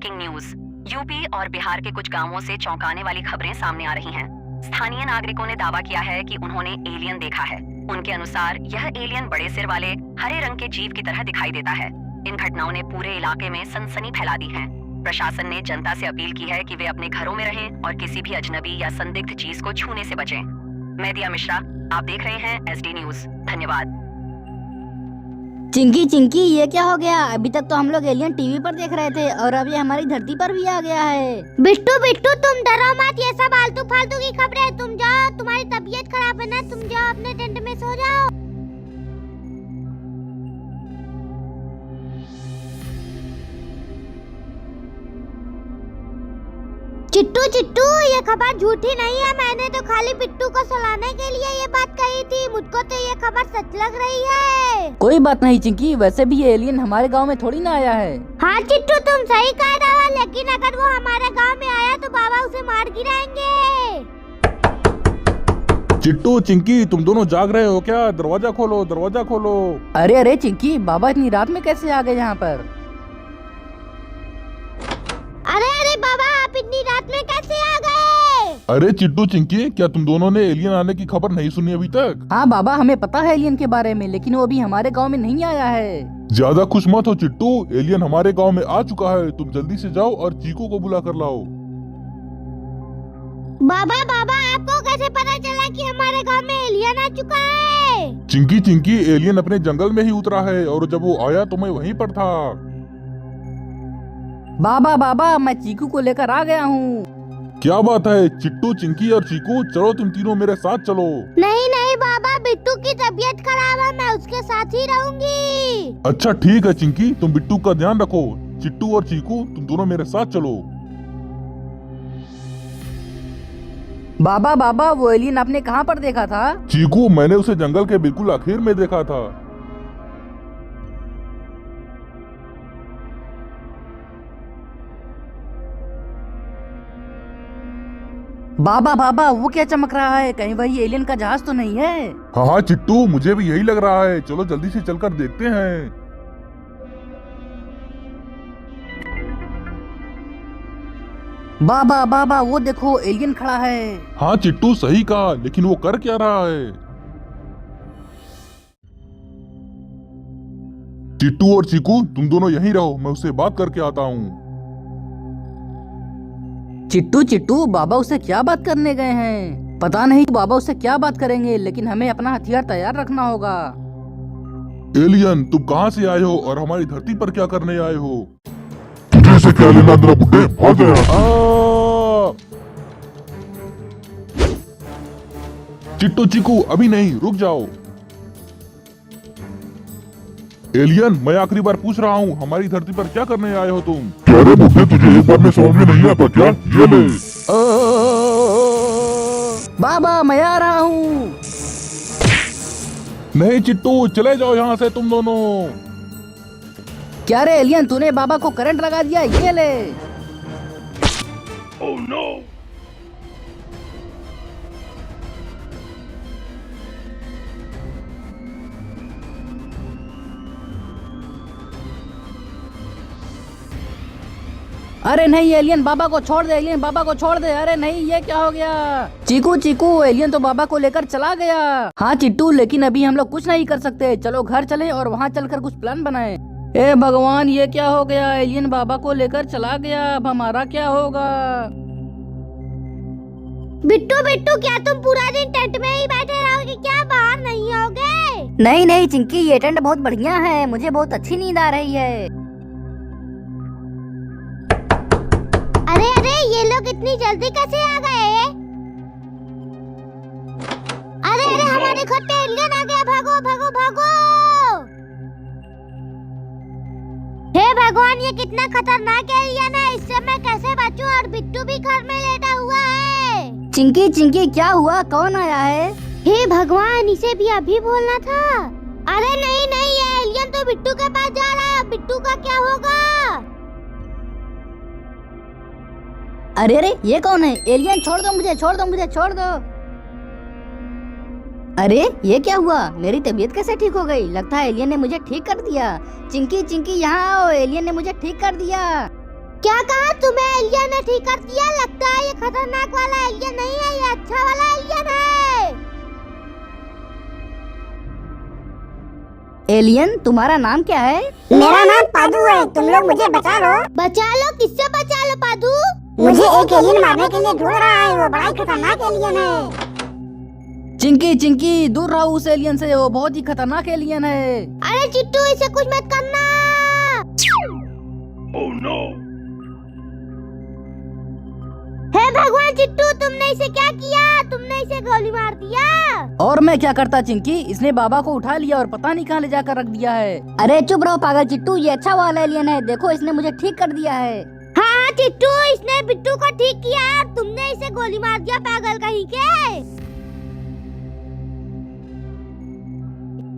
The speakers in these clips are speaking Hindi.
Breaking news. यूपी और बिहार के कुछ गांवों से चौंकाने वाली खबरें सामने आ रही हैं। स्थानीय नागरिकों ने दावा किया है कि उन्होंने एलियन देखा है। उनके अनुसार यह एलियन बड़े सिर वाले हरे रंग के जीव की तरह दिखाई देता है। इन घटनाओं ने पूरे इलाके में सनसनी फैला दी है। प्रशासन ने जनता से अपील की है कि वे अपने घरों में रहें और किसी भी अजनबी या संदिग्ध चीज को छूने से बचें। मैं दिया मिश्रा, आप देख रहे हैं SD न्यूज। धन्यवाद। चिंकी चिंकी, ये क्या हो गया? अभी तक तो हम लोग एलियन टीवी पर देख रहे थे और अब ये हमारी धरती पर भी आ गया है। बिट्टू बिट्टू, तुम डरो मत, ये सब आलतू फालतू की खबरें। तुम जाओ, तुम्हारी तबीयत खराब है ना, तुम जाओ अपने टेंट में सो जाओ। चिट्टू चिट्टू, ये खबर झूठी नहीं है। मैंने तो खाली बिट्टू को सुलाने के लिए ये बात कही थी। मुझको तो ये खबर सच लग रही है। कोई बात नहीं चिंकी, वैसे भी ये एलियन हमारे गांव में थोड़ी ना आया है। हाँ चिट्टू, तुम सही कह रहे हो, लेकिन अगर वो हमारे गांव में आया तो बाबा उसे मार गिराएंगे। चिट्टू चिंकी, तुम दोनों जाग रहे हो क्या? दरवाजा खोलो, दरवाजा खोलो। अरे अरे चिंकी, बाबा इतनी रात में कैसे आ गए यहाँ पर? अरे अरे बाबा, आप इतनी रात में कैसे आ गए? अरे चिट्टू चिंकी, क्या तुम दोनों ने एलियन आने की खबर नहीं सुनी अभी तक? हाँ बाबा, हमें पता है एलियन के बारे में, लेकिन वो अभी हमारे गांव में नहीं आया है। ज्यादा खुश मत हो चिट्टू, एलियन हमारे गांव में आ चुका है। तुम जल्दी से जाओ और चीकू को बुला कर लाओ। बाबा बाबा, आपको कैसे पता चला कि हमारे गांव में एलियन आ चुका है? चिंकी चिंकी, एलियन अपने जंगल में ही उतरा है और जब वो आया तो मैं वहीं पर था। बाबा बाबा, मैं चीकू को लेकर आ गया हूँ। क्या बात है? चिट्टू चिंकी और चीकू, चलो तुम तीनों मेरे साथ चलो। नहीं नहीं बाबा, बिट्टू की तबीयत खराब है, मैं उसके साथ ही रहूंगी। अच्छा ठीक है चिंकी, तुम बिट्टू का ध्यान रखो। चिट्टू और चीकू, तुम दोनों मेरे साथ चलो। बाबा बाबा, वो एलियन आपने कहाँ पर देखा था? चीकू, मैंने उसे जंगल के बिल्कुल आखिर में देखा था। बाबा बाबा, वो क्या चमक रहा है? कहीं वही एलियन का जहाज तो नहीं है? हाँ हाँ चिट्टू, मुझे भी यही लग रहा है। चलो जल्दी से चलकर देखते हैं। बाबा बाबा, वो देखो एलियन खड़ा है। हाँ चिट्टू, सही कहा, लेकिन वो कर क्या रहा है? चिट्टू और चीकू, तुम दोनों यहीं रहो, मैं उससे बात करके आता हूँ। चिट्टू चिट्टू, बाबा उससे क्या बात करने गए हैं? पता नहीं बाबा उससे क्या बात करेंगे, लेकिन हमें अपना हथियार तैयार रखना होगा। एलियन, तुम कहाँ से आए हो और हमारी धरती पर क्या करने आए हो? तुझे से क्या लेना मेरा बुड्ढे, भाग गया। चिट्टू चीकू, अभी नहीं, रुक जाओ। एलियन, मैं आखिरी बार पूछ रहा हूँ, हमारी धरती पर क्या करने आए हो तुम? क्या रे बुड्ढे, तुझे एक बार में समझ में नहीं आता क्या? ये ले। बाबा, मैं आ रहा हूँ। नहीं चिट्टू, चले जाओ यहाँ से तुम दोनों। क्या रे एलियन, तूने बाबा को करंट लगा दिया? ये ले। Oh no! अरे नहीं एलियन, बाबा को छोड़ दे। एलियन, बाबा को छोड़ दे। अरे नहीं, ये क्या हो गया? चीकू चीकू, एलियन तो बाबा को लेकर चला गया। हाँ चिट्टू, लेकिन अभी हम लोग कुछ नहीं कर सकते। चलो घर चले और वहाँ चलकर कुछ प्लान बनाए। ए भगवान, ये क्या हो गया? एलियन बाबा को लेकर चला गया, अब हमारा क्या होगा? बिट्टू बिट्टू, क्या तुम पूरा दिन टेंट में ही बैठे रहोगे क्या? बाहर नहीं आओगे? नहीं नहीं चिंकी, ये टेंट बहुत बढ़िया है, मुझे बहुत अच्छी नींद आ रही है। अरे अरे, ये लोग इतनी जल्दी कैसे आ गए? अरे अरे, हमारे घर पे एलियन आ गया, भागो भागो भागो। हे भगवान, ये कितना खतरनाक एलियन है, इससे मैं कैसे बचूं? और बिट्टू भी घर में लेटा हुआ है। चिंकी चिंकी, क्या हुआ? कौन आया है? हे भगवान, इसे भी अभी बोलना था। अरे नहीं नहीं, ये एलियन तो बिट्टू के पास जा रहा है, बिट्टू का क्या होगा? अरे अरे, ये कौन है? एलियन, छोड़ दो मुझे, छोड़ दो मुझे, छोड़ दो। अरे ये क्या हुआ? मेरी तबीयत कैसे ठीक हो गई? लगता है एलियन ने मुझे ठीक कर दिया। चिंकी चिंकी, यहाँ आओ, एलियन ने मुझे ठीक कर दिया। क्या कहा तुम्हें? एलियन ने ठीक कर दिया? लगता है ये खतरनाक वाला एलियन नहीं है, ये अच्छा वाला एलियन है। एलियन तुम्हारा नाम क्या है? मेरा नाम पादू है, तुम लोग मुझे बचा लो। बचा लो? किससे बचा लो पादू? मुझे एक एलियन मारने के लिए ढूंढ रहा है, वो बड़ा ही खतरनाक एलियन है। चिंकी चिंकी दूर रहो उस एलियन से, वो बहुत ही खतरनाक एलियन है। अरे चिट्टू इसे कुछ मत करना। Oh no! हे भगवान चिट्टू, तुमने इसे क्या किया? तुमने इसे गोली मार दिया। और मैं क्या करता चिंकी, इसने बाबा को उठा लिया और पता नहीं कहाँ ले जाकर रख दिया है। अरे चुप रहो पागल चिट्टू, ये अच्छा वाला एलियन है, देखो इसने मुझे ठीक कर दिया है। हाँ चिट्टू, इसने बिट्टू को ठीक किया, तुमने इसे गोली मार दिया पागल कहीं के।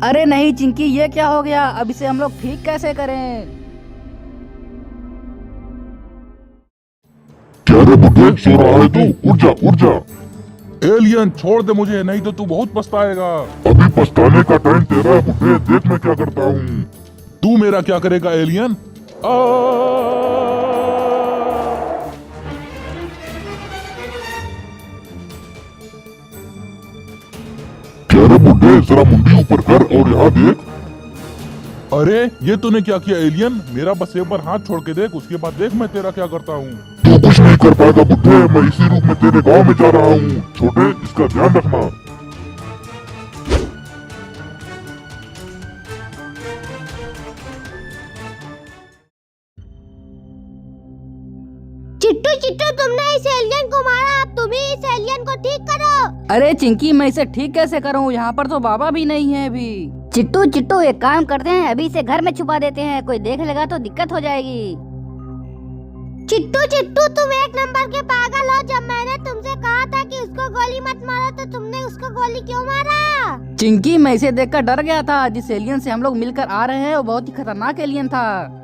अरे नहीं चिंकी, ये क्या हो गया? अब इसे हम लोग ठीक कैसे करें? क्या रे बुड्ढे, सो रहा है तू? उठ जा उठ जा। एलियन छोड़ दे मुझे, नहीं तो तू बहुत पछताएगा। अभी पछताने का टाइम तेरा है बुड्ढे, देख मैं क्या करता हूँ। तू मेरा क्या करेगा एलियन? क्या रे बुड्ढे, जरा मुंडी ऊपर कर और यहाँ देख। अरे ये तूने क्या किया एलियन? मेरा बस एक बार हाथ छोड़ के देख, उसके बाद देख मैं तेरा क्या करता हूँ। तू कुछ नहीं कर पाएगा बुड्ढे, मैं इसी रूप में तेरे गांव में जा रहा हूँ। छोटे, इसका ध्यान रखना। चिट्टू चिट्टू, तुमने इस एलियन को मारा, अब तुम ही इस एलियन को ठीक करो। अरे चिंकी, मैं इसे ठीक कैसे करूं? यहाँ पर तो बाबा भी नहीं है अभी। चिट्टू चिट्टू एक काम करते हैं, अभी इसे घर में छुपा देते हैं, कोई देख लेगा तो दिक्कत हो जाएगी। चिट्टू चिट्टू, तुम एक नंबर के पागल हो। जब मैंने तुमसे कहा था कि उसको गोली मत मारो, तो तुमने उसको गोली क्यों मारा? चिंकी, मैं इसे देखकर डर गया था। जिस एलियन से हम लोग मिलकर आ रहे हैं वो बहुत ही खतरनाक एलियन था।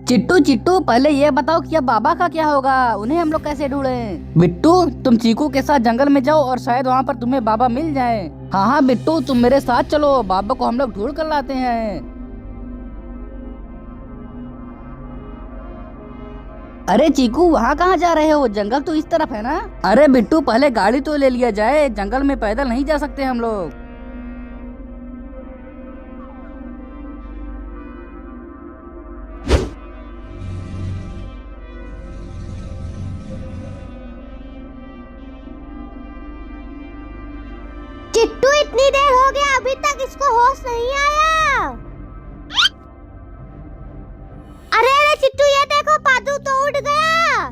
चिट्टू चिट्टू, पहले ये बताओ कि अब बाबा का क्या होगा? उन्हें हम लोग कैसे ढूंढें? बिट्टू, तुम चीकू के साथ जंगल में जाओ और शायद वहाँ पर तुम्हें बाबा मिल जाए। हाँ हाँ बिट्टू, तुम मेरे साथ चलो, बाबा को हम लोग ढूंढ कर लाते हैं। अरे चीकू, वहाँ कहाँ जा रहे हो? जंगल तो इस तरफ है ना। अरे बिट्टू, पहले गाड़ी तो ले लिया जाए, जंगल में पैदल नहीं जा सकते हम लोग। चिट्टू, इतनी देर हो गया, अभी तक इसको होश नहीं आया। अरे अरे चिट्टू, ये देखो पादू तो उड़ गया।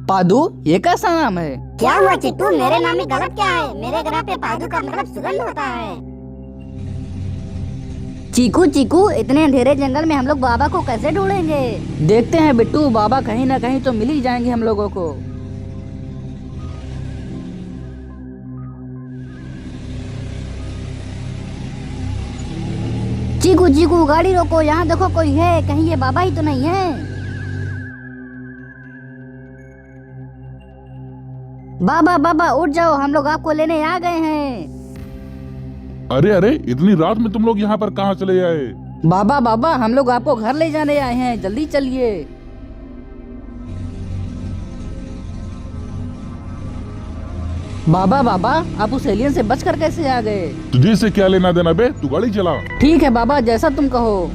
पादू, ये कैसा नाम है? क्या हुआ चिट्टू, मेरे नाम में गलत क्या है? मेरे घर पे पादू का मतलब सुगंध होता है। चीकू चीकू, इतने अंधेरे जंगल में हम लोग बाबा को कैसे ढूंढेंगे? देखते हैं बिट्टू, बाबा कहीं ना कहीं तो मिल ही जाएंगे हम लोगों को। चीकू चीकू, गाड़ी रोको, यहाँ देखो कोई है, कहीं ये बाबा ही तो नहीं है। बाबा बाबा उठ जाओ, हम लोग आपको लेने आ गए हैं। अरे अरे, इतनी रात में तुम लोग यहाँ पर कहाँ चले आए? बाबा बाबा, हम लोग आपको घर ले जाने आए हैं, जल्दी चलिए। बाबा बाबा, आप उस एलियन से बचकर कैसे आ गए? तुझे से क्या लेना देना बे, तू गाड़ी चला। ठीक है बाबा, जैसा तुम कहो।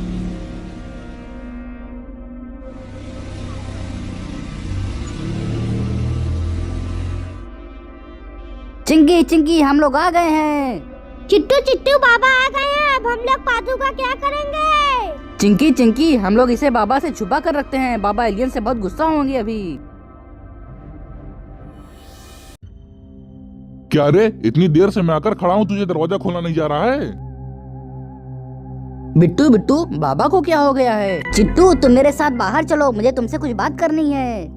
चिंकी चिंकी, हम लोग आ गए हैं। चिट्टू चिट्टू, बाबा आ गए हैं, अब हम लोग पादू का क्या करेंगे? चिंकी चिंकी, हम लोग इसे बाबा से छुपा कर रखते हैं, बाबा एलियन से बहुत गुस्सा होंगे अभी। क्या रे, इतनी देर से मैं आकर खड़ा हूँ, तुझे दरवाजा खोलना नहीं जा रहा है? बिट्टू बिट्टू, बाबा को क्या हो गया है? चिट्टू, तुम मेरे साथ बाहर चलो, मुझे तुमसे कुछ बात करनी है।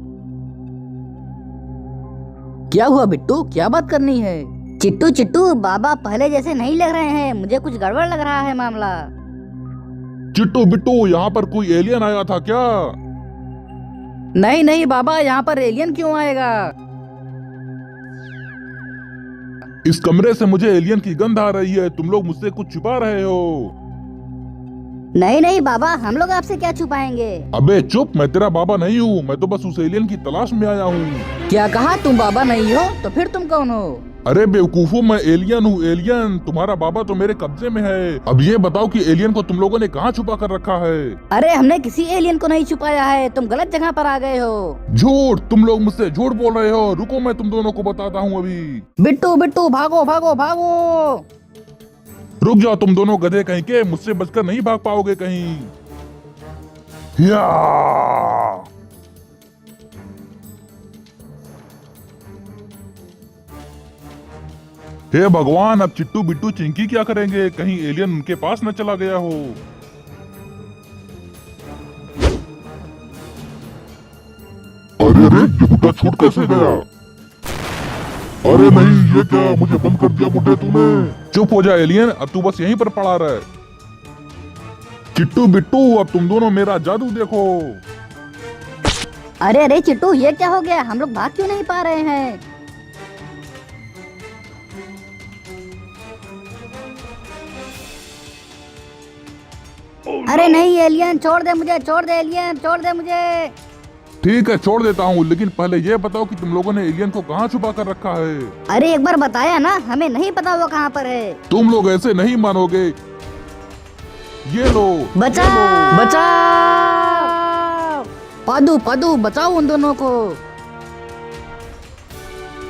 क्या हुआ बिट्टू, क्या बात करनी है? चिट्टू चिट्टू, बाबा पहले जैसे नहीं लग रहे हैं, मुझे कुछ गड़बड़ लग रहा है मामला। चिट्टू बिट्टू, यहाँ पर कोई एलियन आया था क्या? नहीं नहीं बाबा, यहाँ पर एलियन क्यों आएगा? इस कमरे से मुझे एलियन की गंध आ रही है, तुम लोग मुझसे कुछ छुपा रहे हो। नहीं नहीं बाबा, हम लोग आपसे क्या छुपाएंगे। अबे चुप, मैं तेरा बाबा नहीं हूँ, मैं तो बस उस एलियन की तलाश में आया हूँ। क्या कहा? तुम बाबा नहीं हो तो फिर तुम कौन हो? अरे बेवकूफो, मैं एलियन हूँ, एलियन। तुम्हारा बाबा तो मेरे कब्जे में है। अब ये बताओ कि एलियन को तुम लोगों ने कहाँ छुपा कर रखा है? अरे हमने किसी एलियन को नहीं छुपाया है, तुम गलत जगह पर आ गए हो। झूठ! तुम लोग मुझसे झूठ बोल रहे हो। रुको, मैं तुम दोनों को बताता हूँ अभी। बिट्टू बिट्टू भागो भागो भागो। रुक जाओ तुम दोनों गधे कहीं के, मुझसे बचकर नहीं भाग पाओगे कहीं। या! हे भगवान, अब चिट्टू बिट्टू चिंकी क्या करेंगे? कहीं एलियन उनके पास न चला गया हो। अरे अरे, ये बुड्ढा छूट कैसे गया? अरे नहीं, ये क्या? मुझे बंद कर दिया बुड्ढे तूने। चुप हो जा एलियन, अब तू बस यहीं पर पड़ा रहे। चिट्टू बिट्टू, अब तुम दोनों मेरा जादू देखो। अरे अरे चिट्टू, ये क्या हो गया? हम लोग भाग क्यों नहीं पा रहे हैं? अरे नहीं एलियन, छोड़ दे मुझे, छोड़ दे एलियन, छोड़ दे मुझे। ठीक है, छोड़ देता हूँ, लेकिन पहले ये बताओ कि तुम लोगों ने एलियन को कहाँ छुपा कर रखा है? अरे एक बार बताया ना, हमें नहीं पता वो कहाँ पर है। तुम लोग ऐसे नहीं मानोगे। ये लो। बचाओ बचाओ! पादू पादू बचाओ उन दोनों को।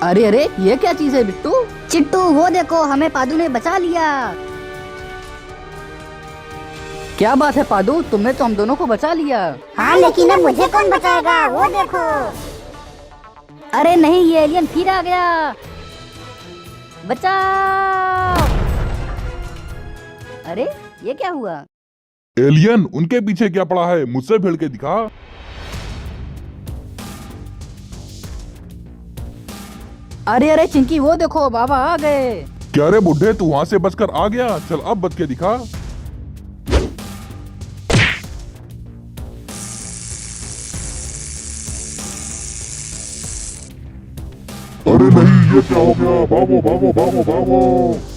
अरे अरे, ये क्या चीज है बिट्टू? चिट्टू वो देखो, हमें पादू ने बचा लिया। क्या बात है पादू, तुमने तो हम दोनों को बचा लिया। हाँ लेकिन अब मुझे कौन बचाएगा? वो देखो। अरे नहीं, ये एलियन फिर आ गया। बचाओ! अरे ये क्या हुआ? एलियन उनके पीछे क्या पड़ा है? मुझसे भिड़ के दिखा। अरे अरे चिंकी, वो देखो बाबा आ गए। क्या रे बुड्ढे, तू वहाँ से बचकर आ गया? चल अब बच के दिखा। अरे नहीं, ये क्या हो गया? भागो भागो भागो भागो।